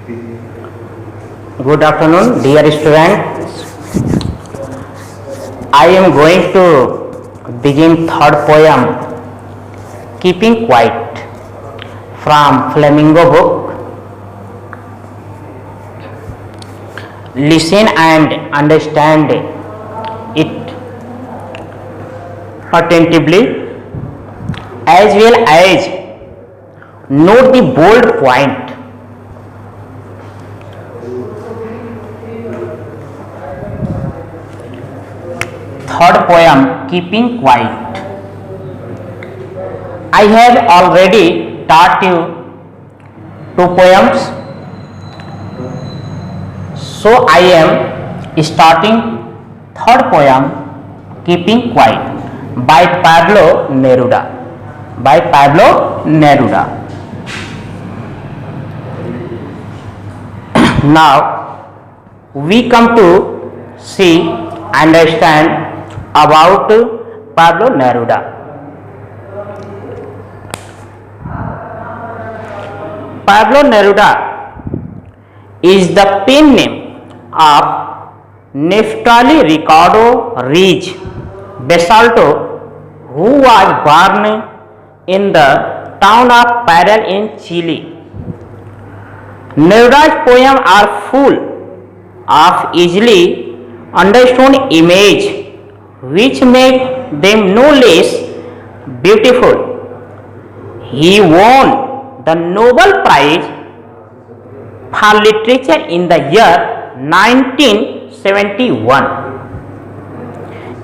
Good afternoon, dear students. I am going to begin third poem, Keeping Quiet, from Flamingo book. Listen and understand it attentively, as well as note the bold point. Third poem, Keeping Quiet. I have already taught you two poems, so I am starting third poem, Keeping Quiet, by Pablo Neruda. By Pablo Neruda. Now we come to see, understand about Pablo Neruda. Pablo Neruda is the pen name of Neftali Ricardo Reis Basalto, who was born in the town of Parral in Chile. Neruda's poems are full of easily understood image, which make them no less beautiful. He won the Nobel Prize for Literature in the year 1971.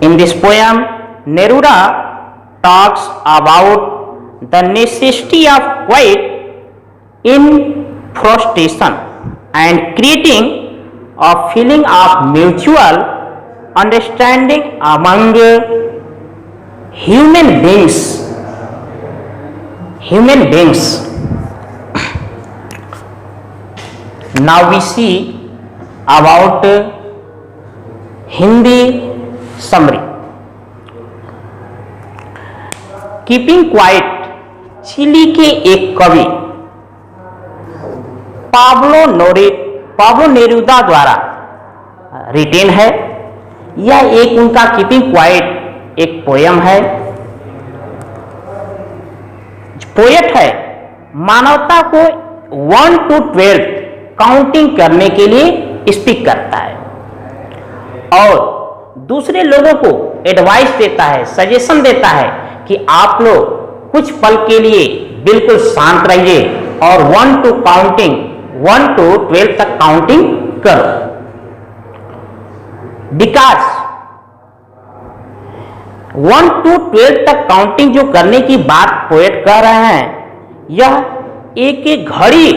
In this poem, Neruda talks about the necessity of quiet in frustration and creating a feeling of mutual understanding among human beings. Now we see about Hindi summary. Keeping quiet Chile के एक कवि Pablo Neruda द्वारा retain है। यह एक उनका keeping quiet एक poem है। पोएट है, मानवता को 1 to 12 काउंटिंग करने के लिए स्पीक करता है और दूसरे लोगों को एडवाइस देता है, सजेशन देता है कि आप लोग कुछ पल के लिए बिल्कुल शांत रहिए और 1 to 12 तक काउंटिंग करो। बिकॉज 1 to 12 तक काउंटिंग जो करने की बात पोएट कह रहे हैं, यह एक एक घड़ी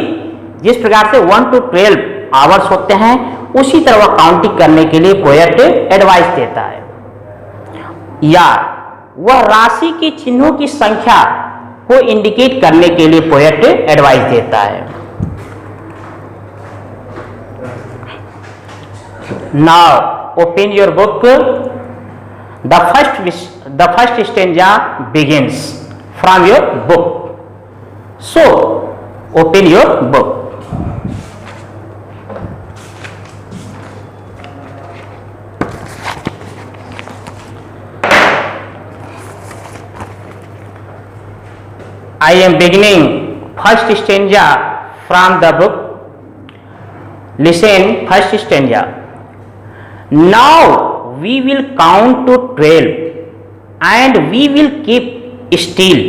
जिस प्रकार से 1 to 12 आवर्स होते हैं, उसी तरह वह काउंटिंग करने के लिए पोएट एडवाइस देता है, या वह राशि के चिन्हों की संख्या को इंडिकेट करने के लिए पोएट एडवाइस देता है। Now open your book. The first stanza begins from your book. So open your book. I am beginning first stanza from the book. Listen, first stanza. Now we will count to 12 and we will keep still.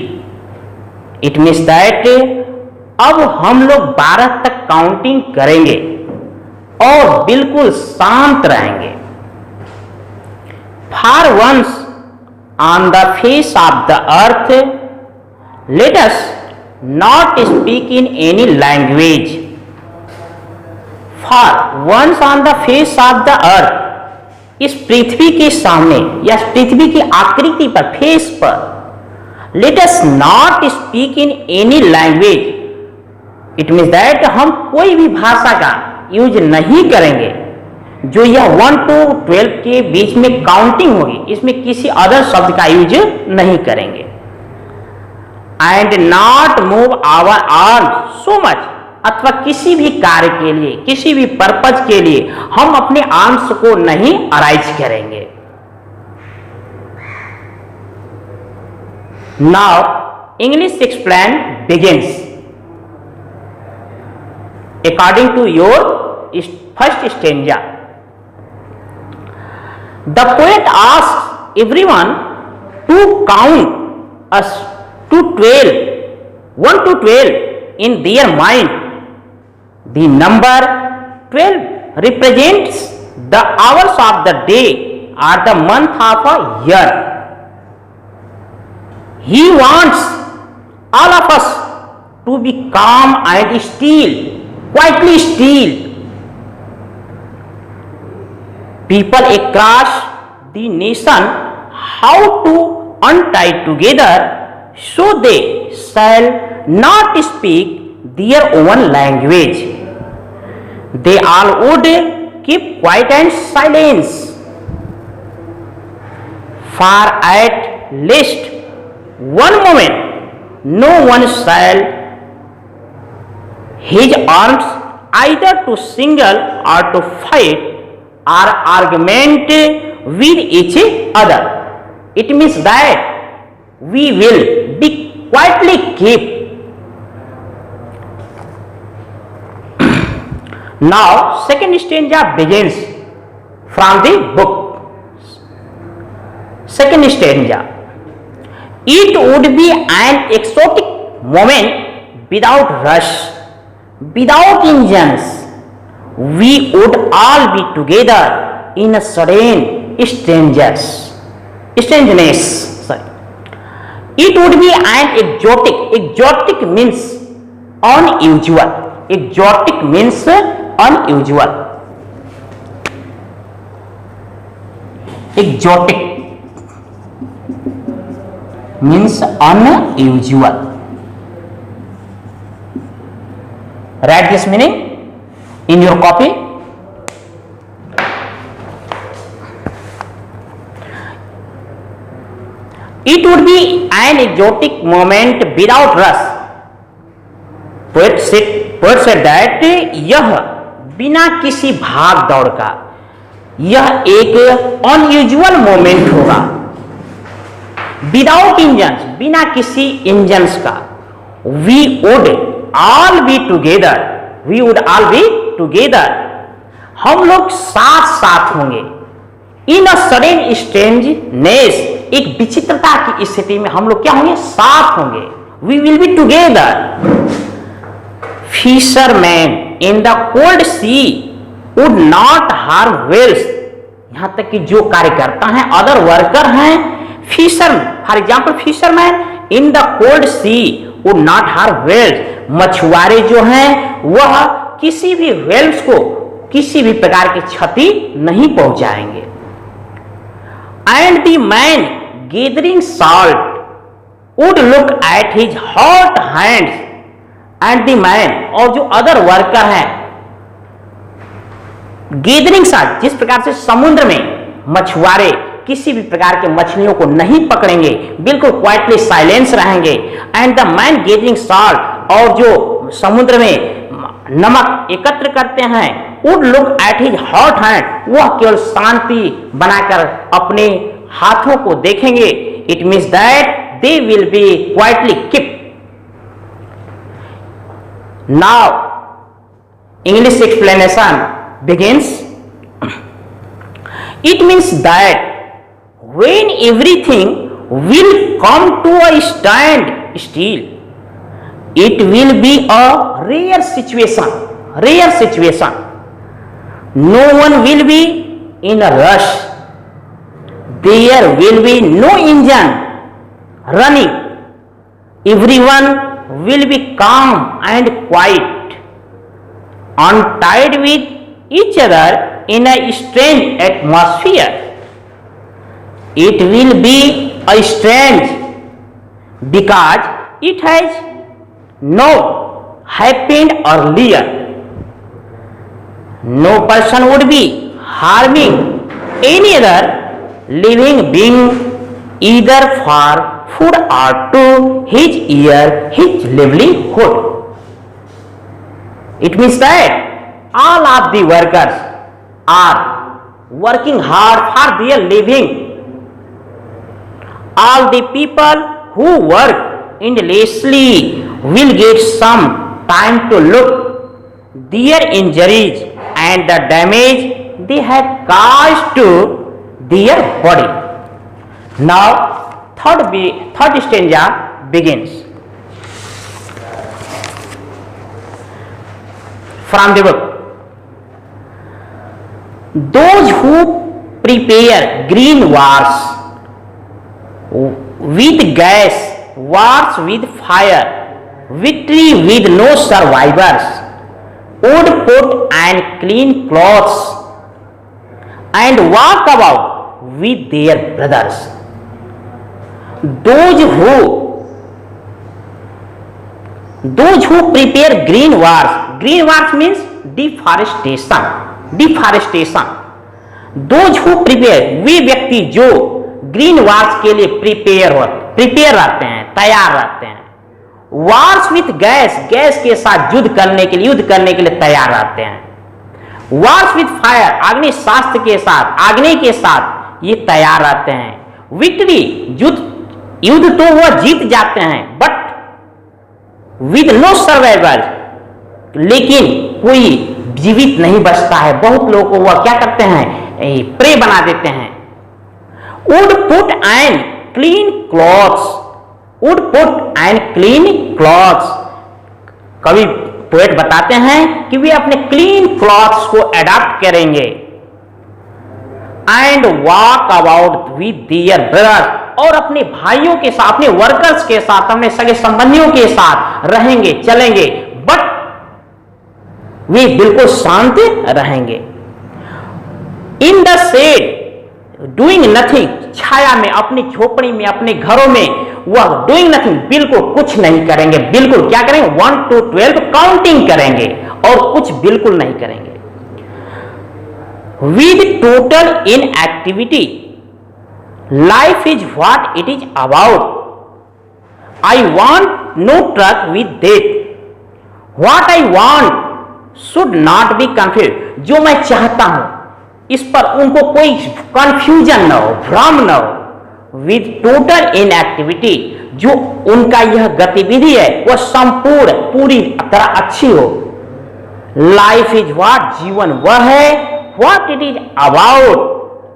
It means that अब हम लोग 12 तक counting करेंगे और बिल्कुल शांत रहेंगे. For once on the face of the earth, let us not speak in any language. For once on the face of the earth, इस पृथ्वी के सामने या पृथ्वी की आकृति पर, फेस पर, let us not speak in any language. It means that हम कोई भी भाषा का यूज नहीं करेंगे जो यह 1 to 12 के बीच में काउंटिंग होगी, इसमें किसी अदर शब्द का यूज नहीं करेंगे. And not move our arm so much अथवा किसी भी कार्य के लिए, किसी भी पर्पज के लिए हम अपने आर्म्स को नहीं अराइज करेंगे। Now English explain begins according to your first stanza. The poet asks everyone to count us to 12, 1 to 12 in their mind. The number 12 represents the hours of the day or the month of a year. He wants all of us to be calm and still, quietly still. People across the nation how to untie together so they shall not speak their own language. They all would keep quiet and silence, for at least one moment no one shall his arms either to single or to fight or argument with each other. It means that we will be quietly keep. Now second stanza begins from the book. Second stanza. It would be an exotic moment without rush, without engines. We would all be together in a serene strangeness. Sorry. It would be an exotic. Exotic means unusual. Exotic means unusual. Exotic means unusual. Write this meaning in your copy. It would be an exotic moment without rush. Poet said that यह बिना किसी भाग दौड़ का यह एक unusual moment होगा। Without engines, बिना किसी इंजन्स का। We would all be together, we would all be together, हम लोग साथ साथ होंगे। इन अ सडन स्ट्रेंजनेस, एक विचित्रता की स्थिति में हम लोग क्या होंगे? साथ होंगे। We will be together. Fisherman in the cold sea would not harm whales, यहां तक कि जो कार्यकर्ता हैं, अदर वर्कर हैं, fisher, for example fisherman in the cold sea would not harm whales, मछुआरे जो हैं वह किसी भी वेल्स को किसी भी प्रकार की क्षति नहीं पहुंचाएंगे। And the man gathering salt would look at his hot hands, and the man, और जो अदर वर्कर हैं, गैदरिंग सॉल्ट, जिस प्रकार से समुद्र में मछुआरे किसी भी प्रकार के मछलियों को नहीं पकड़ेंगे, बिल्कुल क्वाइटली साइलेंस रहेंगे। And the man gathering salt, और जो समुद्र में नमक एकत्र करते हैं, would look at his hot hand, वह केवल शांति बनाकर अपने हाथों को देखेंगे। It means that they will be quietly keep. Now English explanation begins. It means that when everything will come to a stand still, it will be a rare situation. Rare situation. No one will be in a rush. There will be no engine running. Everyone will be calm and quiet, untied with each other in a strange atmosphere. It will be a strange because it has not happened earlier. No person would be harming any other living being either for food or to his livelihood. It means that all of the workers are working hard for their living. All the people who work endlessly will get some time to look their injuries and the damage they have caused to their body. Now, third stanza begins. From the book. Those who prepare green wars with gas, wars with fire, victory with no survivors, would put and clean clothes and walk about with their brothers. Those who prepare green wars means deforestation. Those who prepare, वे व्यक्ति जो green wars के लिए prepare रहते हैं, तैयार रहते हैं. Wars with gas के साथ युद्ध करने के लिए तैयार रहते हैं. वार्स विथ फायर, अग्नि शास्त्र के साथ, अग्नि के साथ ये तैयार रहते हैं. विक्ट्री, युद्ध तो वह जीत जाते हैं, बट विद नो सर्वाइवर, लेकिन कोई जीवित नहीं बचता है. बहुत लोगों को वह क्या करते हैं, प्रे बना देते हैं. Would put and clean clothes, कवि पोएट बताते हैं कि वे अपने क्लीन क्लॉथ्स को अडॉप्ट करेंगे. And walk about with their brothers, और अपने भाइयों के साथ, अपने वर्कर्स के साथ, अपने सगे संबंधियों के साथ रहेंगे, चलेंगे, बट वे बिल्कुल शांत रहेंगे. In the shade doing nothing, छाया में, अपनी झोपड़ी में, अपने घरों में वह डूइंग नथिंग, बिल्कुल कुछ नहीं करेंगे. बिल्कुल क्या करेंगे, 1 to 12 काउंटिंग करेंगे और कुछ बिल्कुल नहीं करेंगे. With total inactivity, life is what it is about. I want no truck with death, what I want should not be confuse. जो मैं चाहता हूं इस पर उनको कोई कंफ्यूजन न हो, भ्रम न हो. विद टोटल इनएक्टिविटी, जो उनका यह गतिविधि है वह संपूर्ण, पूरी तरह अच्छी हो. लाइफ इज व्हाट, जीवन वह है, what it is about.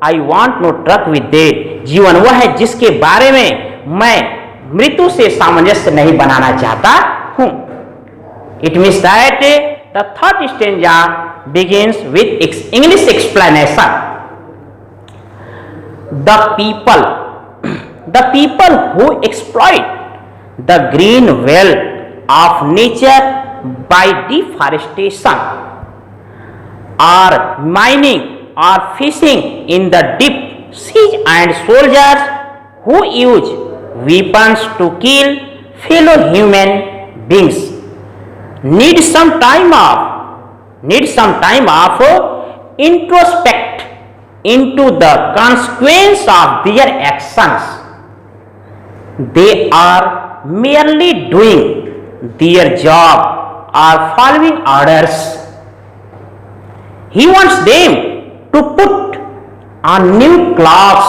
I want no truck with death, जीवन वह है जिसके बारे में मैं मृत्यु से सामंजस्य नहीं बनाना चाहता हूं. It means that the third stanza begins with English explanation. The people who exploit the green wealth of nature by deforestation, or mining, or fishing in the deep seas, and soldiers who use weapons to kill fellow human beings need some time off introspect into the consequence of their actions. They are merely doing their job or following orders. He wants them to put on new clothes,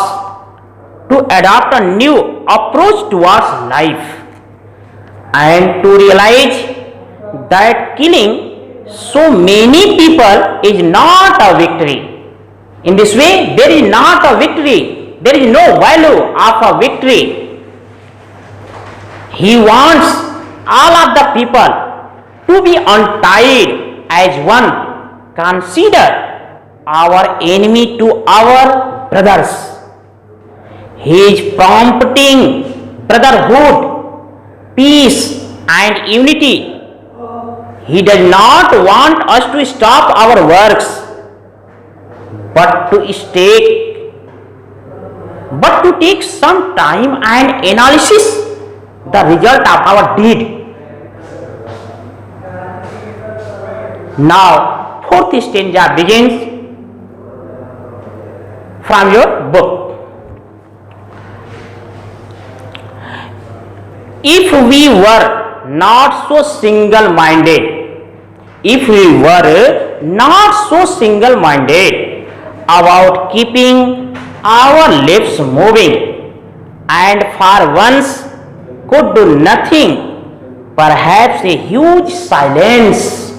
to adopt a new approach towards life, and to realize that killing so many people is not a victory. In this way, there is not a victory. There is no value of a victory. He wants all of the people to be untied as one. Consider our enemy to our brothers. He is prompting brotherhood, peace, and unity. He does not want us to stop our works, but to take some time and analysis the result of our deed. Now, fourth stanza begins from your book. If we were not so single-minded, if we were not so single-minded about keeping our lips moving and for once could do nothing, perhaps a huge silence.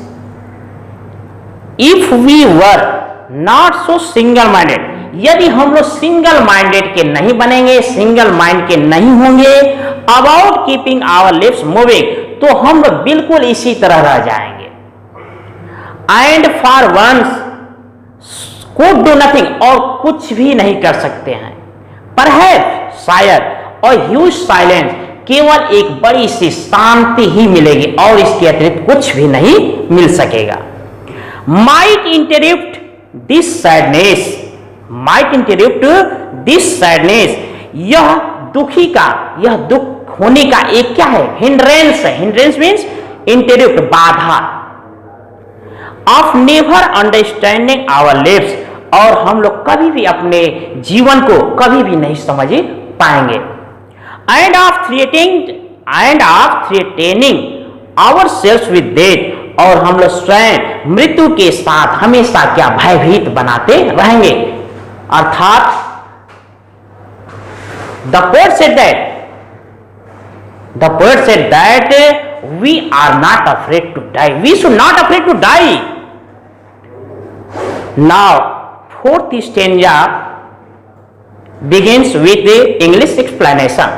If we were not so single-minded, यदि हम लोग single minded के नहीं बनेंगे, single mind के नहीं होंगे, about keeping our lips moving, तो हम लोग बिल्कुल इसी तरह रह जाएंगे. And for once could do nothing, और कुछ भी नहीं कर सकते हैं. परहैप्स शायद, और ह्यूज साइलेंस, केवल एक बड़ी सी शांति ही मिलेगी और इसके अतिरिक्त कुछ भी नहीं मिल सकेगा. Might interrupt this sadness, might interrupt this sadness, यह दुखी का, यह दुख होने का एक क्या है, हिंड्रेंस है. हिंड्रेंस मीन्स इंटरप्ट, बाधा. Of never understanding our lips, और हम लोग कभी भी अपने जीवन को कभी भी नहीं समझ पाएंगे. And of threatening our self with death, और हम लोग स्वयं मृत्यु के साथ हमेशा क्या भयभीत बनाते रहेंगे. अर्थात the poet said that we are not afraid to die, we should not afraid to die. Now fourth stanza begins with the English explanation.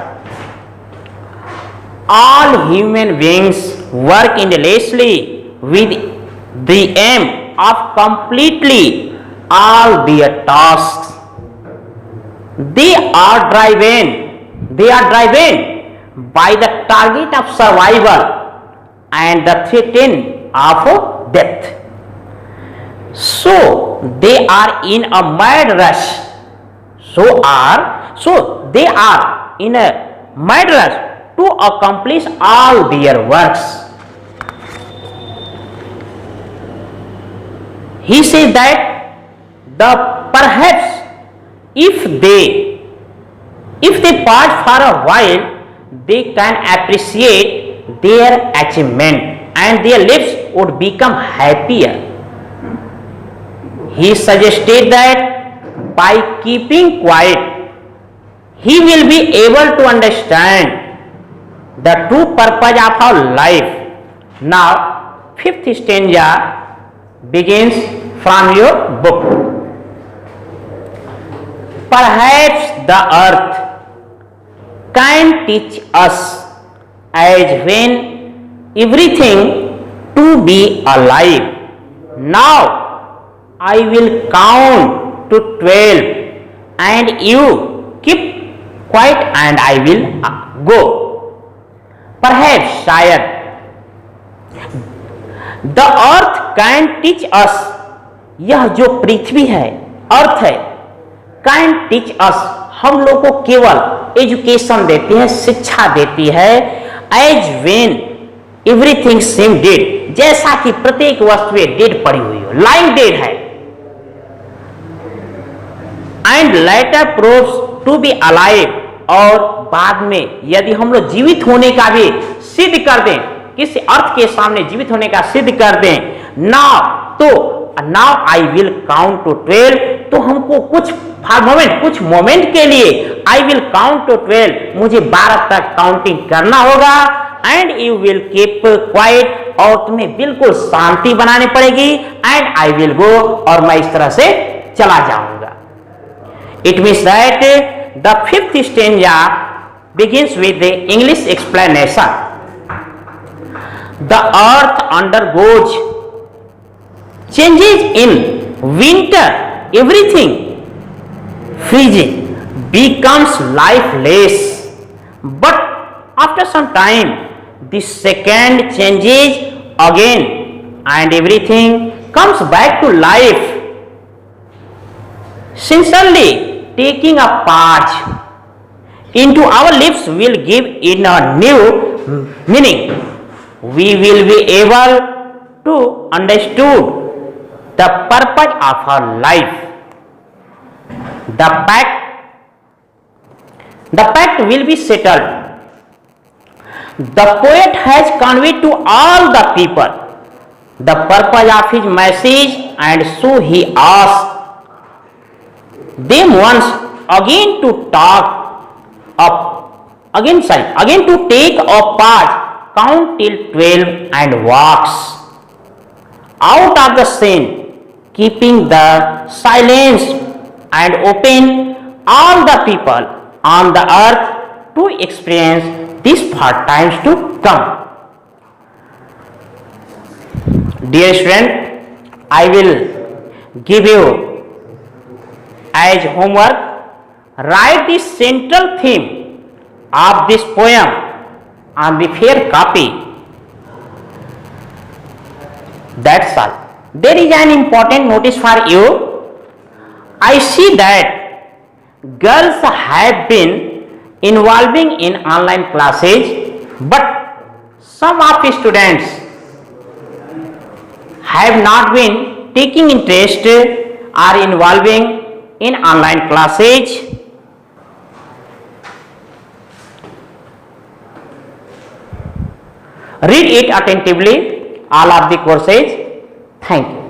All human beings work endlessly with the aim of completely all their tasks. They are driven by the target of survival and the threat of death. So they are in a mad rush. So they are in a mad rush to accomplish all their works. He says that perhaps if they pause for a while, they can appreciate their achievement and their lives would become happier. He suggested that by keeping quiet, he will be able to understand the true purpose of our life. Now, fifth stanza begins from your book. Perhaps the earth can teach us as when everything to be alive. Now I will count to 12 and you keep quiet and I will go. Perhaps शायद the earth can teach us, यह जो पृथ्वी है, अर्थ है, can teach us, हम लोग को केवल education देती है, शिक्षा देती है. As when everything seem dead, जैसा कि प्रत्येक वस्तु डेड पड़ी हुई हो, लाइंग डेड है. And later proves to be alive, और बाद में यदि हम लोग जीवित होने का भी सिद्ध कर दें, किसी अर्थ के सामने जीवित होने का सिद्ध कर दें, now I will count to 12, तो हमको कुछ मोमेंट के लिए आई विल काउंट टू 12, मुझे 12 तक काउंटिंग करना होगा. And you will keep quiet, और तुम्हें बिल्कुल शांति बनानी पड़ेगी. एंड आई विल गो, और मैं इस तरह से चला जाऊंगा. It means that the fifth stanza begins with the English explanation. The earth undergoes changes in winter, everything freezing becomes lifeless, but after some time the second changes again and everything comes back to life. Sincerely taking a part into our lives will give it a new meaning. We will be able to understand the purpose of our life. The pact will be settled. The poet has conveyed to all the people the purpose of his message, and so he asked them once again to take a pause, count till 12, and walks out of the scene, keeping the silence, and open all the people on the earth to experience this for times to come. Dear student, I will give you as homework, write the central theme of this poem on the fair copy. That's all. There is an important notice for you. I see that girls have been involving in online classes, but some of the students have not been taking interest or involving in online classes. Read it attentively, all of the courses. Thank you.